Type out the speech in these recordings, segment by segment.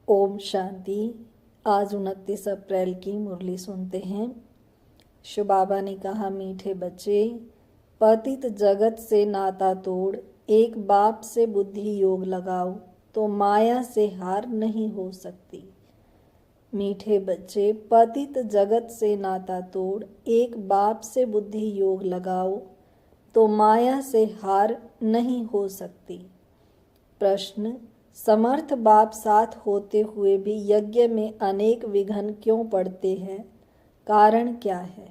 ओम शांति। आज 29 अप्रैल की मुरली सुनते हैं। शिव बाबा ने कहा, मीठे बच्चे, पतित जगत से नाता तोड़, एक बाप से बुद्धि योग लगाओ तो माया से हार नहीं हो सकती। मीठे बच्चे, पतित जगत से नाता तोड़, एक बाप से बुद्धि योग लगाओ तो माया से हार नहीं हो सकती। प्रश्न: समर्थ बाप साथ होते हुए भी यज्ञ में अनेक विघ्न क्यों पड़ते हैं? कारण क्या है?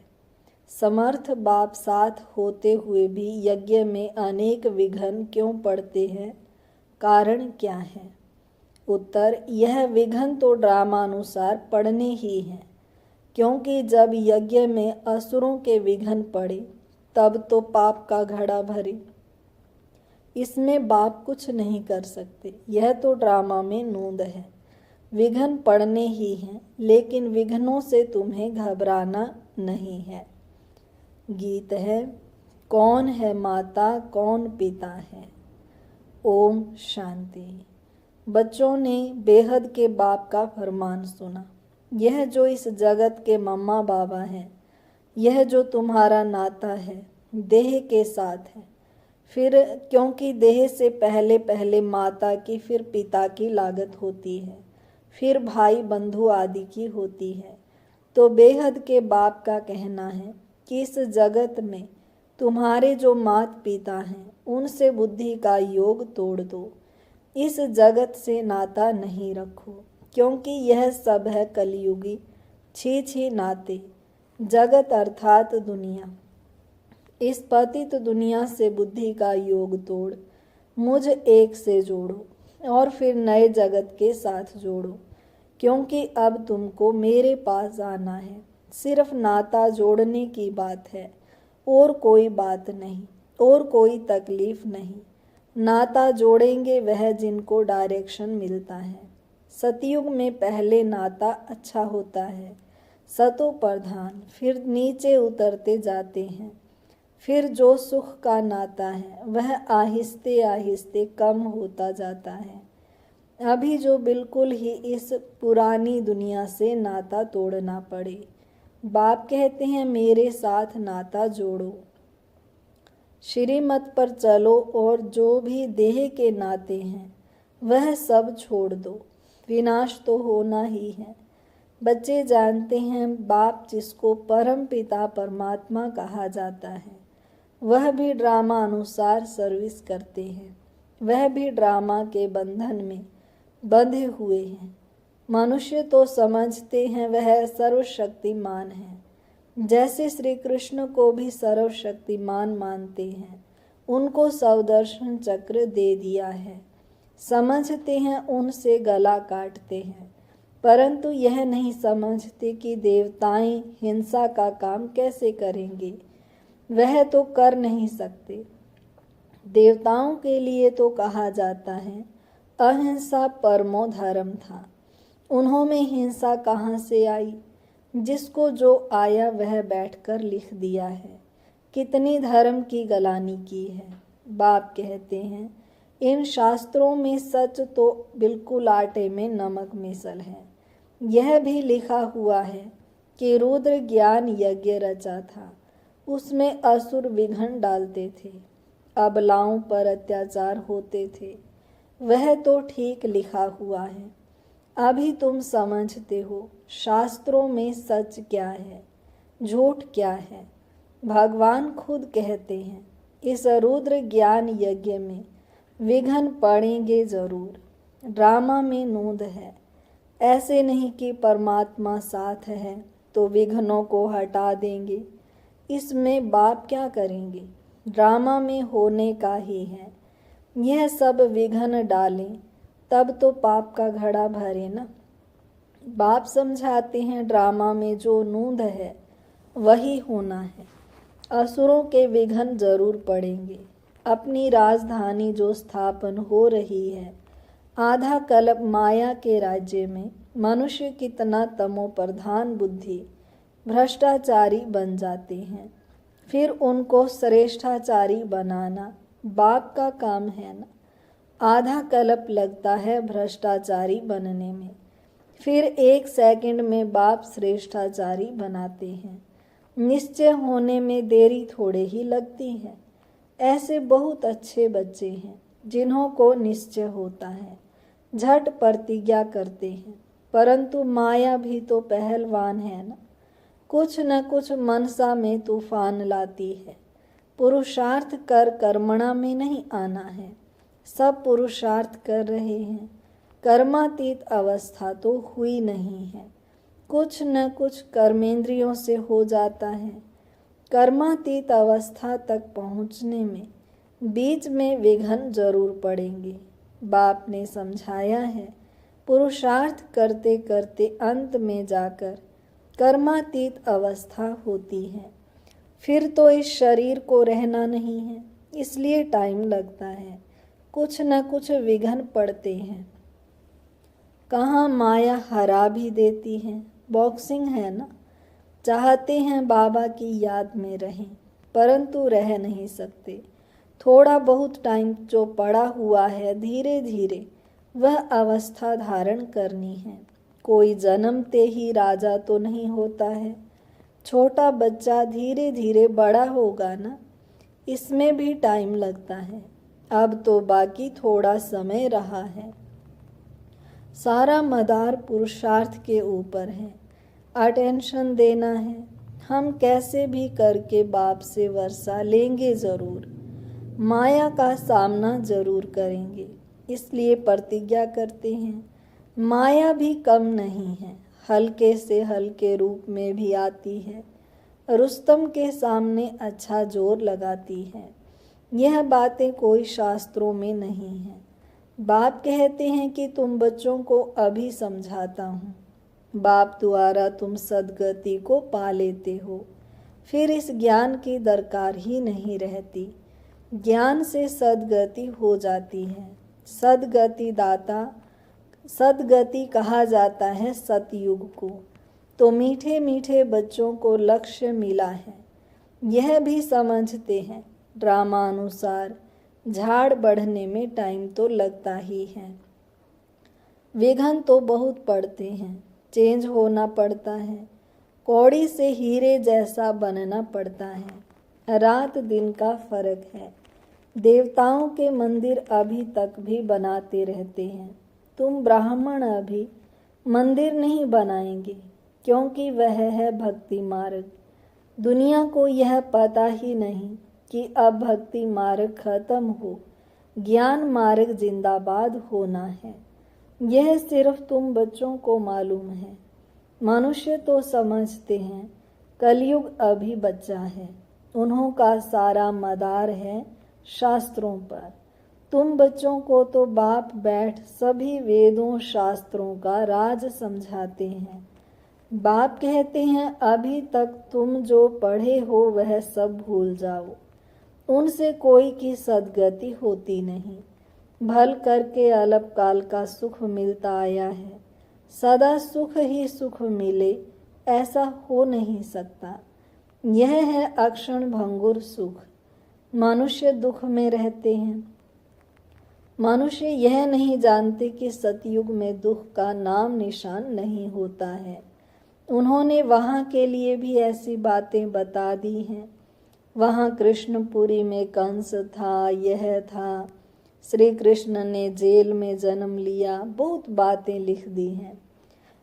समर्थ बाप साथ होते हुए भी यज्ञ में अनेक विघ्न क्यों पड़ते हैं? कारण क्या है? उत्तर: यह विघ्न तो ड्रामानुसार पड़ने ही हैं, क्योंकि जब यज्ञ में असुरों के विघ्न पड़े तब तो पाप का घड़ा भरे। इसमें बाप कुछ नहीं कर सकते, यह तो ड्रामा में नूंद है। विघ्न पड़ने ही हैं, लेकिन विघ्नों से तुम्हें घबराना नहीं है। गीत है, कौन है माता कौन पिता है। ओम शांति। बच्चों ने बेहद के बाप का फरमान सुना। यह जो इस जगत के मम्मा बाबा हैं, यह जो तुम्हारा नाता है, देह के साथ है। फिर क्योंकि देह से पहले पहले माता की, फिर पिता की लागत होती है, फिर भाई बंधु आदि की होती है। तो बेहद के बाप का कहना है कि इस जगत में तुम्हारे जो माता पिता हैं, उनसे बुद्धि का योग तोड़ दो। इस जगत से नाता नहीं रखो, क्योंकि यह सब है कलयुगी छी नाते। जगत अर्थात दुनिया, इस पतित दुनिया से बुद्धि का योग तोड़ मुझ एक से जोड़ो और फिर नए जगत के साथ जोड़ो, क्योंकि अब तुमको मेरे पास आना है। सिर्फ नाता जोड़ने की बात है, और कोई बात नहीं, और कोई तकलीफ नहीं। नाता जोड़ेंगे वह जिनको डायरेक्शन मिलता है। सतयुग में पहले नाता अच्छा होता है, सतो प्रधान, फिर नीचे उतरते जाते हैं। फिर जो सुख का नाता है वह आहिस्ते आहिस्ते कम होता जाता है। अभी जो बिल्कुल ही इस पुरानी दुनिया से नाता तोड़ना पड़े। बाप कहते हैं, मेरे साथ नाता जोड़ो, श्रीमत पर चलो, और जो भी देह के नाते हैं वह सब छोड़ दो। विनाश तो होना ही है। बच्चे जानते हैं, बाप जिसको परम पिता परमात्मा कहा जाता है, वह भी ड्रामा अनुसार सर्विस करते हैं। वह भी ड्रामा के बंधन में बंधे हुए हैं। मनुष्य तो समझते हैं वह सर्वशक्तिमान है, जैसे श्री कृष्ण को भी सर्वशक्तिमान मानते हैं। उनको सौदर्शन चक्र दे दिया है, समझते हैं उनसे गला काटते हैं, परंतु यह नहीं समझते कि देवताएं हिंसा का काम कैसे करेंगे। वह तो कर नहीं सकते। देवताओं के लिए तो कहा जाता है अहिंसा परमो धर्म था। उन्हों में हिंसा कहाँ से आई? जिसको जो आया वह बैठकर लिख दिया है। कितनी धर्म की गलानी की है। बाप कहते हैं, इन शास्त्रों में सच तो बिल्कुल आटे में नमक मिसल है। यह भी लिखा हुआ है कि रुद्र ज्ञान यज्ञ रचा था, उसमें असुर विघ्न डालते थे, अबलाओं पर अत्याचार होते थे। वह तो ठीक लिखा हुआ है। अभी तुम समझते हो शास्त्रों में सच क्या है, झूठ क्या है। भगवान खुद कहते हैं, इस रुद्र ज्ञान यज्ञ में विघ्न पड़ेंगे जरूर। ड्रामा में नूंद है। ऐसे नहीं कि परमात्मा साथ है तो विघ्नों को हटा देंगे। इसमें बाप क्या करेंगे? ड्रामा में होने का ही है। यह सब विघ्न डालें तब तो पाप का घड़ा भरे ना। बाप समझाते हैं, ड्रामा में जो नूंद है वही होना है। असुरों के विघ्न जरूर पड़ेंगे। अपनी राजधानी जो स्थापन हो रही है, आधा कल्प माया के राज्य में मनुष्य कितना तमो प्रधान बुद्धि भ्रष्टाचारी बन जाते हैं। फिर उनको श्रेष्ठाचारी बनाना बाप का काम है ना। आधा कल्प लगता है भ्रष्टाचारी बनने में, फिर 1 सेकंड में बाप श्रेष्ठाचारी बनाते हैं। निश्चय होने में देरी थोड़े ही लगती है। ऐसे बहुत अच्छे बच्चे हैं जिन्हों को निश्चय होता है, झट प्रतिज्ञा करते हैं। परंतु माया भी तो पहलवान है ना, कुछ न कुछ मनसा में तूफान लाती है। पुरुषार्थ कर कर्मणा में नहीं आना है। सब पुरुषार्थ कर रहे हैं, कर्मातीत अवस्था तो हुई नहीं है। कुछ न कुछ कर्मेंद्रियों से हो जाता है। कर्मातीत अवस्था तक पहुँचने में बीच में विघ्न जरूर पड़ेंगे। बाप ने समझाया है, पुरुषार्थ करते करते अंत में जाकर कर्मातीत अवस्था होती है। फिर तो इस शरीर को रहना नहीं है, इसलिए टाइम लगता है, कुछ न कुछ विघ्न पड़ते हैं। कहाँ माया हरा भी देती है। बॉक्सिंग है ना, चाहते हैं बाबा की याद में रहें, परंतु रह नहीं सकते। थोड़ा बहुत टाइम जो पड़ा हुआ है, धीरे धीरे वह अवस्था धारण करनी है। कोई जन्मते ही राजा तो नहीं होता है। छोटा बच्चा धीरे धीरे बड़ा होगा ना, इसमें भी टाइम लगता है। अब तो बाकी थोड़ा समय रहा है। सारा मदार पुरुषार्थ के ऊपर है। अटेंशन देना है। हम कैसे भी करके बाप से वर्षा लेंगे जरूर, माया का सामना जरूर करेंगे। इसलिए प्रतिज्ञा करते हैं। माया भी कम नहीं है, हल्के से हल्के रूप में भी आती है। रुस्तम के सामने अच्छा जोर लगाती है। यह बातें कोई शास्त्रों में नहीं है। बाप कहते हैं कि तुम बच्चों को अभी समझाता हूँ। बाप द्वारा तुम सद्गति को पा लेते हो, फिर इस ज्ञान की दरकार ही नहीं रहती। ज्ञान से सद्गति हो जाती है। सद्गति दाता, सद्गति कहा जाता है सतयुग को। तो मीठे मीठे बच्चों को लक्ष्य मिला है, यह भी समझते हैं। ड्रामानुसार झाड़ बढ़ने में टाइम तो लगता ही है। विघ्न तो बहुत पड़ते हैं, चेंज होना पड़ता है। कौड़ी से हीरे जैसा बनना पड़ता है। रात दिन का फर्क है। देवताओं के मंदिर अभी तक भी बनाते रहते हैं। तुम ब्राह्मण अभी मंदिर नहीं बनाएंगे, क्योंकि वह है भक्ति मार्ग। दुनिया को यह पता ही नहीं कि अब भक्ति मार्ग खत्म हो, ज्ञान मार्ग जिंदाबाद होना है। यह सिर्फ तुम बच्चों को मालूम है। मनुष्य तो समझते हैं कलयुग अभी बच्चा है, उन्हों का सारा मदार है शास्त्रों पर। तुम बच्चों को तो बाप बैठ सभी वेदों शास्त्रों का राज समझाते हैं। बाप कहते हैं अभी तक तुम जो पढ़े हो वह सब भूल जाओ, उनसे कोई की सद्गति होती नहीं। भल करके अल्पकाल का सुख मिलता आया है, सदा सुख ही सुख मिले ऐसा हो नहीं सकता। यह है अक्षण भंगुर सुख। मनुष्य दुख में रहते हैं। मनुष्य यह नहीं जानते कि सतयुग में दुख का नाम निशान नहीं होता है। उन्होंने वहाँ के लिए भी ऐसी बातें बता दी हैं। वहाँ कृष्णपुरी में कंस था, यह था, श्री कृष्ण ने जेल में जन्म लिया, बहुत बातें लिख दी हैं।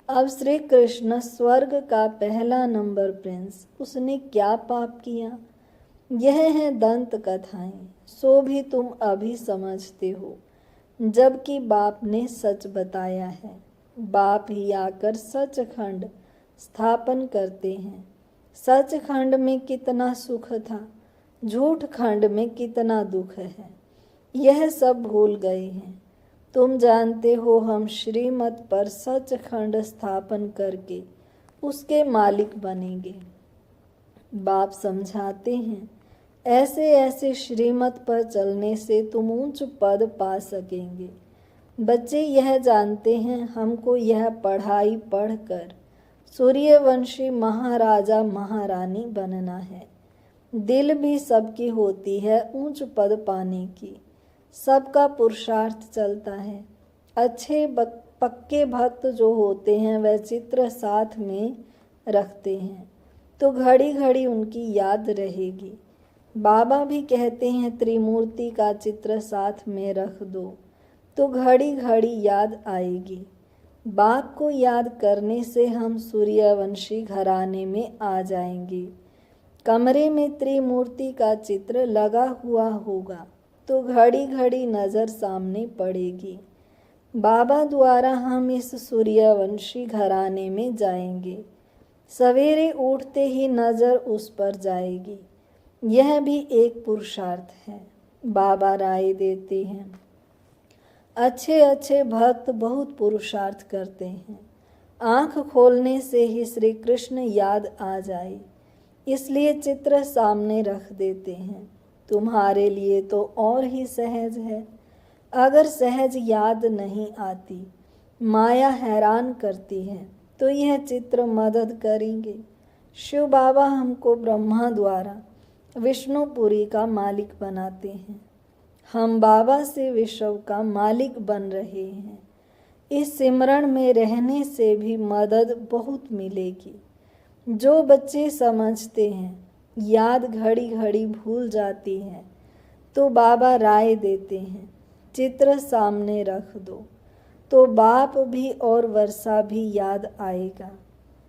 अब श्री कृष्ण स्वर्ग का पहला नंबर प्रिंस, उसने क्या पाप किया? यह है दंत कथाएं, सो भी तुम अभी समझते हो, जबकि बाप ने सच बताया है। बाप ही आकर सचखंड स्थापन करते हैं। सचखंड में कितना सुख था, झूठ खंड में कितना दुख है, यह सब भूल गए हैं। तुम जानते हो हम श्रीमत पर सचखंड स्थापन करके उसके मालिक बनेंगे। बाप समझाते हैं ऐसे ऐसे श्रीमत पर चलने से तुम ऊंच पद पा सकेंगे। बच्चे यह जानते हैं हमको यह पढ़ाई पढ़कर सूर्यवंशी महाराजा महारानी बनना है। दिल भी सबकी होती है ऊंच पद पाने की, सबका पुरुषार्थ चलता है। अच्छे पक्के भक्त जो होते हैं वह चित्र साथ में रखते हैं तो घड़ी घड़ी उनकी याद रहेगी। बाबा भी कहते हैं त्रिमूर्ति का चित्र साथ में रख दो तो घड़ी घड़ी याद आएगी। बाप को याद करने से हम सूर्यवंशी घराने में आ जाएंगे। कमरे में त्रिमूर्ति का चित्र लगा हुआ होगा तो घड़ी घड़ी नज़र सामने पड़ेगी। बाबा द्वारा हम इस सूर्यवंशी घराने में जाएंगे। सवेरे उठते ही नज़र उस पर जाएगी। यह भी एक पुरुषार्थ है। बाबा राय देते हैं अच्छे अच्छे भक्त बहुत पुरुषार्थ करते हैं। आँख खोलने से ही श्री कृष्ण याद आ जाए इसलिए चित्र सामने रख देते हैं। तुम्हारे लिए तो और ही सहज है। अगर सहज याद नहीं आती, माया हैरान करती है तो यह चित्र मदद करेंगे। शिव बाबा हमको ब्रह्मा द्वारा विष्णुपुरी का मालिक बनाते हैं। हम बाबा से विश्व का मालिक बन रहे हैं। इस सिमरण में रहने से भी मदद बहुत मिलेगी। जो बच्चे समझते हैं याद घड़ी घड़ी भूल जाती है तो बाबा राय देते हैं चित्र सामने रख दो तो बाप भी और वर्षा भी याद आएगा।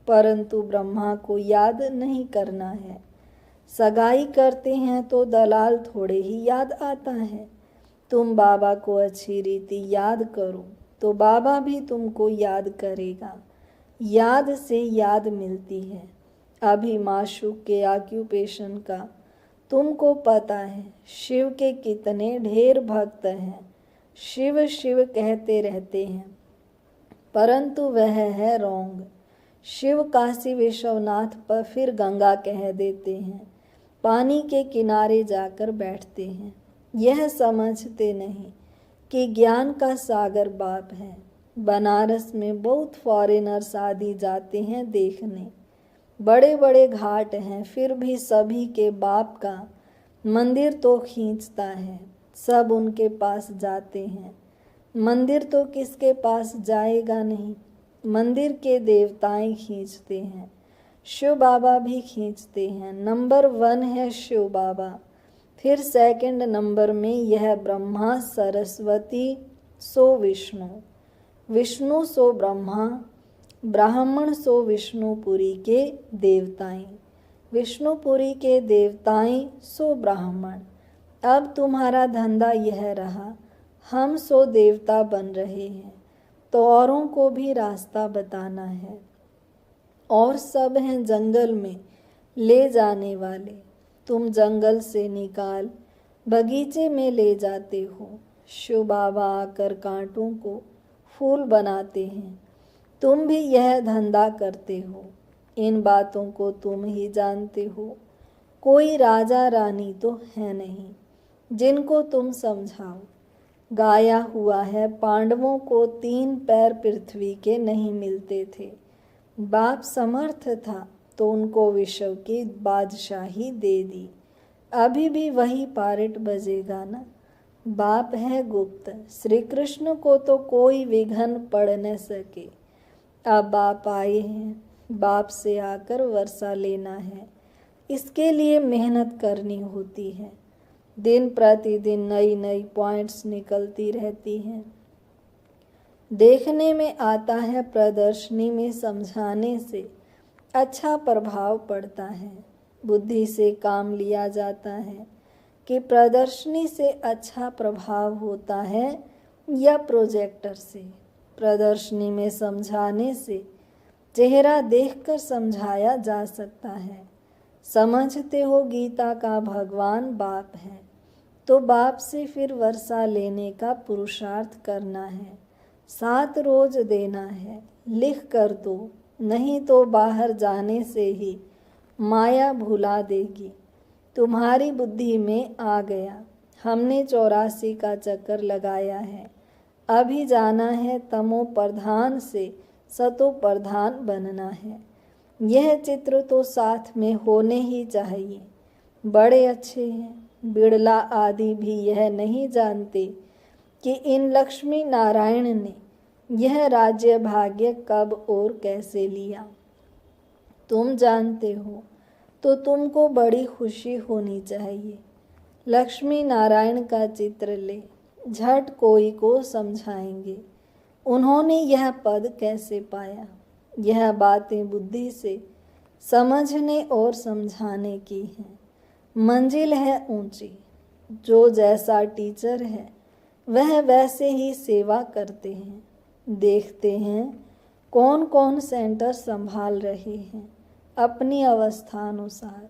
परंतु ब्रह्मा को याद नहीं करना है। सगाई करते हैं तो दलाल थोड़े ही याद आता है। तुम बाबा को अच्छी रीति याद करो तो बाबा भी तुमको याद करेगा। याद से याद मिलती है। अभी माशूक के ऑक्यूपेशन का तुमको पता है। शिव के कितने ढेर भक्त हैं। शिव शिव कहते रहते हैं परंतु वह है रोंग। शिव काशी विश्वनाथ पर फिर गंगा कह देते हैं। पानी के किनारे जाकर बैठते हैं। यह समझते नहीं कि ज्ञान का सागर बाप है। बनारस में बहुत फॉरेनर्स आदि जाते हैं देखने। बड़े बड़े घाट हैं फिर भी सभी के बाप का मंदिर तो खींचता है। सब उनके पास जाते हैं। मंदिर तो किसके पास जाएगा नहीं। मंदिर के देवताएं खींचते हैं। शिव बाबा भी खींचते हैं। नंबर 1 है शिव बाबा। फिर सेकंड नंबर में यह ब्रह्मा सरस्वती सो विष्णु, विष्णु सो ब्रह्मा, ब्राह्मण सो विष्णुपुरी के देवताएं, विष्णुपुरी के देवताएं सो ब्राह्मण। अब तुम्हारा धंधा यह रहा हम सो देवता बन रहे हैं तो औरों को भी रास्ता बताना है। और सब हैं जंगल में ले जाने वाले। तुम जंगल से निकाल बगीचे में ले जाते हो। शिव बाबा आकर कांटों को फूल बनाते हैं। तुम भी यह धंधा करते हो। इन बातों को तुम ही जानते हो। कोई राजा रानी तो है नहीं जिनको तुम समझाओ। गाया हुआ है पांडवों को 3 पैर पृथ्वी के नहीं मिलते थे। बाप समर्थ था तो उनको विश्व की बादशाही दे दी। अभी भी वही पारिट बजेगा ना। बाप है गुप्त। श्री कृष्ण को तो कोई विघ्न पड़ न सके। अब बाप आए हैं। बाप से आकर वर्षा लेना है। इसके लिए मेहनत करनी होती है। दिन प्रतिदिन नई नई पॉइंट्स निकलती रहती हैं। देखने में आता है प्रदर्शनी में समझाने से अच्छा प्रभाव पड़ता है। बुद्धि से काम लिया जाता है कि प्रदर्शनी से अच्छा प्रभाव होता है या प्रोजेक्टर से। प्रदर्शनी में समझाने से चेहरा देखकर समझाया जा सकता है। समझते हो गीता का भगवान बाप है तो बाप से फिर वर्षा लेने का पुरुषार्थ करना है। 7 रोज देना है। लिख कर दो नहीं तो बाहर जाने से ही माया भुला देगी। तुम्हारी बुद्धि में आ गया। हमने 84 का चक्कर लगाया है। अभी जाना है तमो प्रधान से सतो प्रधान बनना है। यह चित्र तो साथ में होने ही चाहिए। बड़े अच्छे हैं। बिड़ला आदि भी यह नहीं जानते कि इन लक्ष्मी नारायण ने यह राज्य भाग्य कब और कैसे लिया तुम जानते हो, तो तुमको बड़ी खुशी होनी चाहिए। लक्ष्मी नारायण का चित्र ले, झट कोई को समझाएंगे उन्होंने यह पद कैसे पाया। यह बातें बुद्धि से समझने और समझाने की हैं। मंजिल है ऊंची, जो जैसा टीचर है वह वैसे ही सेवा करते हैं। देखते हैं कौन कौन सेंटर संभाल रहे हैं अपनी अवस्था अनुसार।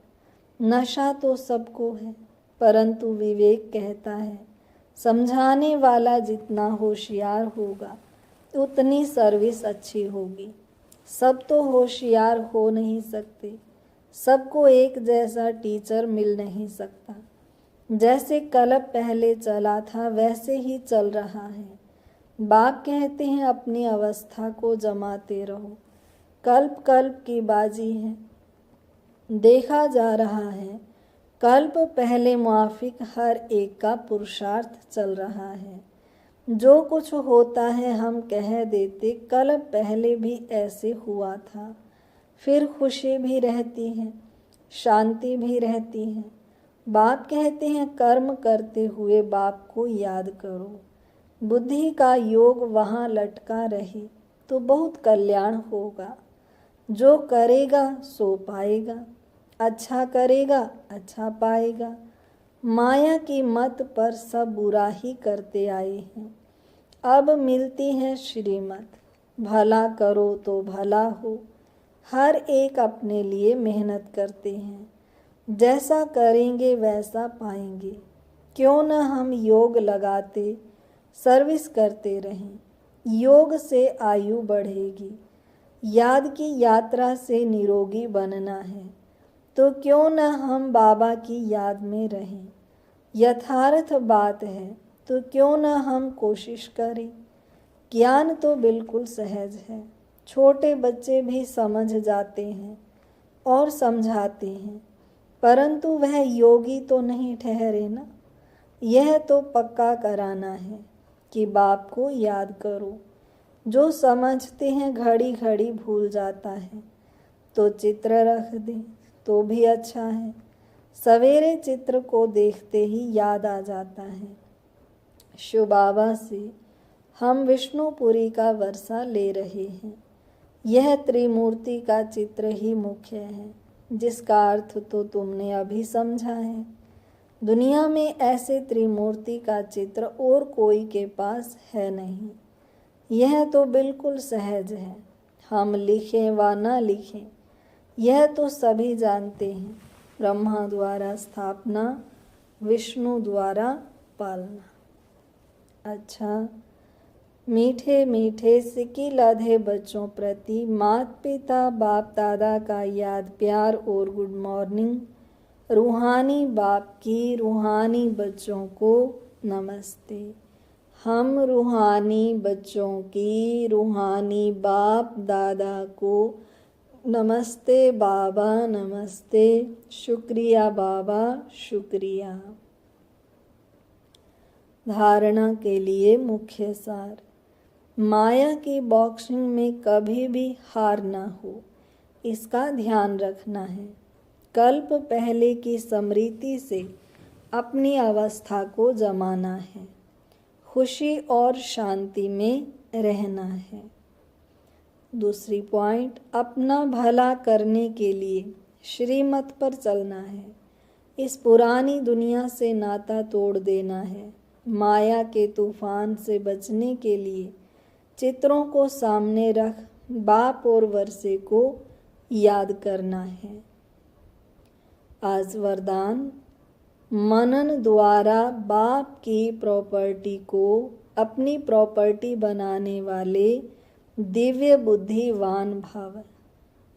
नशा तो सबको है, परंतु विवेक कहता है समझाने वाला जितना होशियार होगा उतनी सर्विस अच्छी होगी। सब तो होशियार हो नहीं सकते, सबको एक जैसा टीचर मिल नहीं सकता। जैसे कल्प पहले चला था वैसे ही चल रहा है। बाप कहते हैं अपनी अवस्था को जमाते रहो, कल्प कल्प की बाजी है। देखा जा रहा है कल्प पहले मुआफिक हर एक का पुरुषार्थ चल रहा है। जो कुछ होता है हम कह देते कल्प पहले भी ऐसे हुआ था। फिर खुशी भी रहती है, शांति भी रहती है। बाप कहते हैं कर्म करते हुए बाप को याद करो। बुद्धि का योग वहाँ लटका रहे तो बहुत कल्याण होगा। जो करेगा सो पाएगा, अच्छा करेगा अच्छा पाएगा। माया की मत पर सब बुरा ही करते आए हैं। अब मिलती है श्रीमत, भला करो तो भला हो। हर एक अपने लिए मेहनत करते हैं, जैसा करेंगे वैसा पाएंगे। क्यों न हम योग लगाते सर्विस करते रहें। योग से आयु बढ़ेगी। याद की यात्रा से निरोगी बनना है, तो क्यों न हम बाबा की याद में रहें। यथार्थ बात है तो क्यों न हम कोशिश करें। ज्ञान तो बिल्कुल सहज है, छोटे बच्चे भी समझ जाते हैं और समझाते हैं, परंतु वह योगी तो नहीं ठहरे ना। यह तो पक्का कराना है कि बाप को याद करो। जो समझते हैं घड़ी घड़ी भूल जाता है, तो चित्र रख दें तो भी अच्छा है। सवेरे चित्र को देखते ही याद आ जाता है। शिव बाबा से हम विष्णुपुरी का वर्षा ले रहे हैं। यह त्रिमूर्ति का चित्र ही मुख्य है, जिसका अर्थ तो तुमने अभी समझा है। दुनिया में ऐसे त्रिमूर्ति का चित्र और कोई के पास है नहीं। यह तो बिल्कुल सहज है, हम लिखें व न लिखें यह तो सभी जानते हैं। ब्रह्मा द्वारा स्थापना, विष्णु द्वारा पालना। अच्छा, मीठे मीठे सिक्की लधे बच्चों प्रति माता पिता बाप दादा का याद प्यार और गुड मॉर्निंग। रूहानी बाप की रूहानी बच्चों को नमस्ते। हम रूहानी बच्चों की रूहानी बाप दादा को नमस्ते बाबा नमस्ते। शुक्रिया बाबा शुक्रिया। धारणा के लिए मुख्य सार। माया की बॉक्सिंग में कभी भी हार ना हो, इसका ध्यान रखना है। कल्प पहले की स्मृति से अपनी अवस्था को जमाना है, खुशी और शांति में रहना है। दूसरी पॉइंट, अपना भला करने के लिए श्रीमत पर चलना है। इस पुरानी दुनिया से नाता तोड़ देना है। माया के तूफान से बचने के लिए चित्रों को सामने रख बाप और वर्षे को याद करना है। आज वरदान, मनन द्वारा बाप की प्रॉपर्टी को अपनी प्रॉपर्टी बनाने वाले दिव्य बुद्धिवान भव।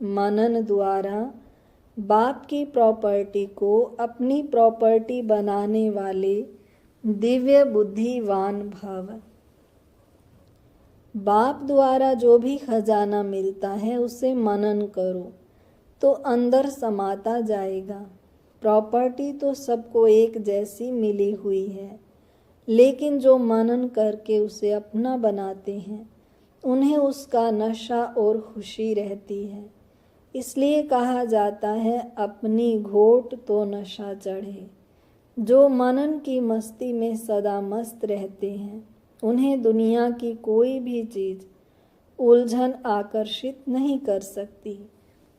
मनन द्वारा बाप की प्रॉपर्टी को अपनी प्रॉपर्टी बनाने वाले दिव्य बुद्धिवान भव। बाप द्वारा जो भी खजाना मिलता है उसे मनन करो तो अंदर समाता जाएगा। प्रॉपर्टी तो सबको एक जैसी मिली हुई है, लेकिन जो मनन करके उसे अपना बनाते हैं उन्हें उसका नशा और खुशी रहती है। इसलिए कहा जाता है, अपनी घोट तो नशा चढ़े। जो मनन की मस्ती में सदा मस्त रहते हैं, उन्हें दुनिया की कोई भी चीज़ उलझन आकर्षित नहीं कर सकती।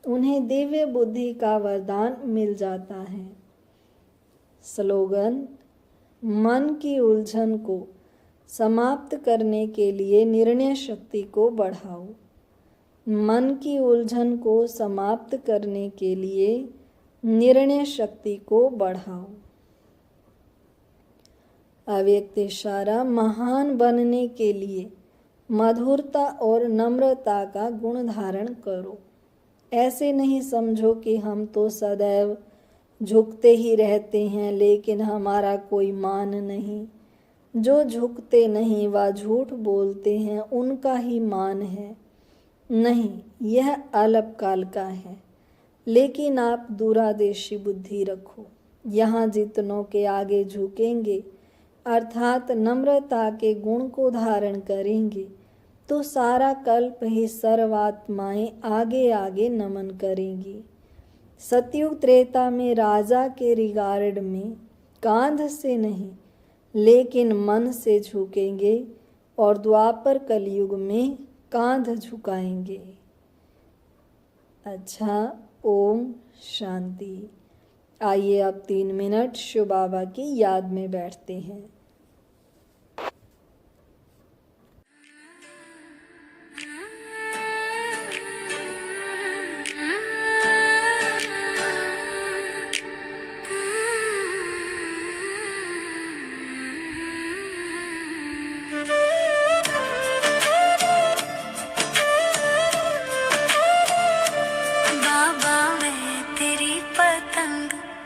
उन्हें दिव्य बुद्धि का वरदान मिल जाता है। स्लोगन: मन की उलझन को समाप्त करने के लिए निर्णय शक्ति को बढ़ाओ। मन की उलझन को समाप्त करने के लिए निर्णय शक्ति को बढ़ाओ। अव्यक्त इशारा: महान बनने के लिए मधुरता और नम्रता का गुण धारण करो। ऐसे नहीं समझो कि हम तो सदैव झुकते ही रहते हैं, लेकिन हमारा कोई मान नहीं। जो झुकते नहीं व झूठ बोलते हैं, उनका ही मान है। नहीं, यह अल्पकाल का है। लेकिन आप दूरादेशी बुद्धि रखो। यहाँ जितनों के आगे झुकेंगे, अर्थात नम्रता के गुण को धारण करेंगे, तो सारा कल्प ही सर्वात्माएं आगे आगे नमन करेंगी। सतयुग त्रेता में राजा के रिगार्ड में कांध से नहीं, लेकिन मन से झुकेंगे, और द्वापर कलयुग में कांध झुकाएंगे। अच्छा, ओम शांति। आइए अब 3 मिनट शिव बाबा की याद में बैठते हैं।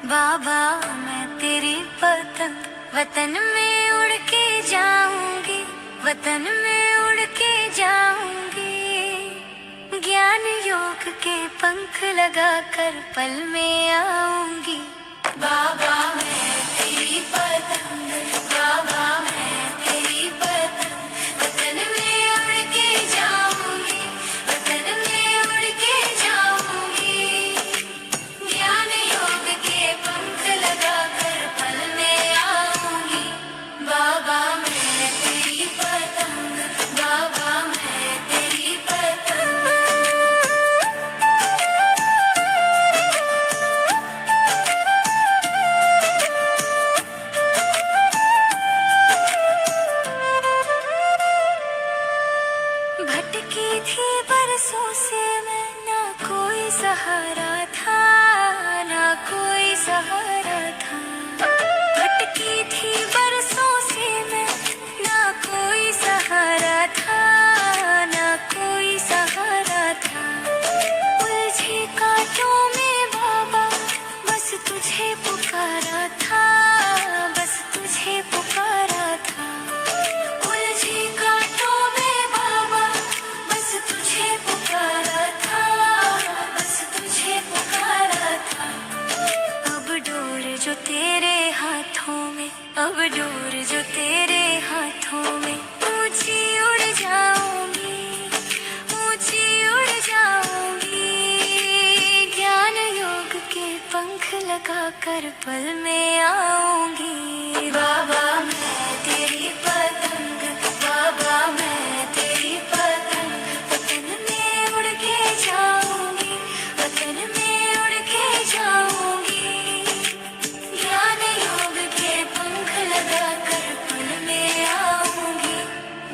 बाबा मैं तेरी पतंग, वतन में उड़ के जाऊंगी, वतन में उड़ के जाऊंगी। ज्ञान योग के पंख लगाकर पल में आऊंगी। बाबा मैं तेरी पतंग, बाबा मैं तेरी पतंग, वतन में उड़ के जाऊंगी, वतन में उड़ के जाऊंगी। ज्ञान योग के पंख लगाकर पल में आऊंगी। बाबा मैं तेरी पतंग, बाबा मैं तेरी पतंग। भटकी थी बरसों से मैं, ना कोई सहारा था, ना कोई सहारा था। भटकी थी बरसों से मैं, ना कोई सहारा था, ना कोई सहारा था। उलझे कांटों में बाबा, बस तुझे पुकारा था, बस तुझे पुकारा था। उलझे कांटों में बाबा, बस तुझे पुकारा था, बस तुझे पुकारा था। अब डोर जो तेरे हाथों में, अब डोर जो तेरे हाथों में, ऊंची उड़ जाऊंगी, ऊंची उड़ जाऊंगी। ज्ञान योग के पंख लगाकर पल में आऊंगी। बाबा मैं तेरी पतंग, बाबा मैं तेरी पतंग, वतन में उड़ के जाऊंगी, वतन में उड़ के जाऊंगी। ज्ञान योग के पंख लगाकर पल में आऊंगी।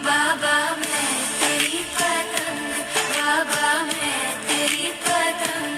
बाबा मैं तेरी पतंग, बाबा मैं तेरी पतंग।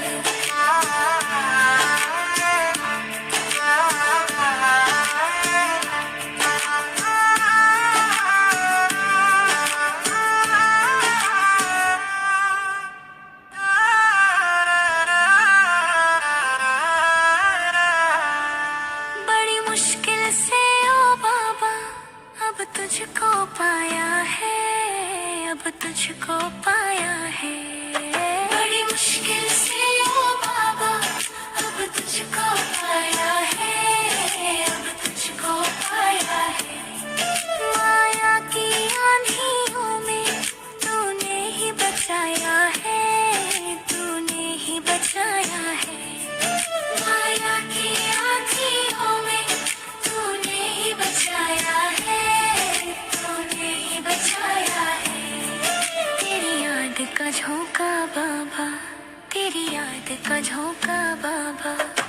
झोंका बाबा, तेरी याद का झोंका बाबा।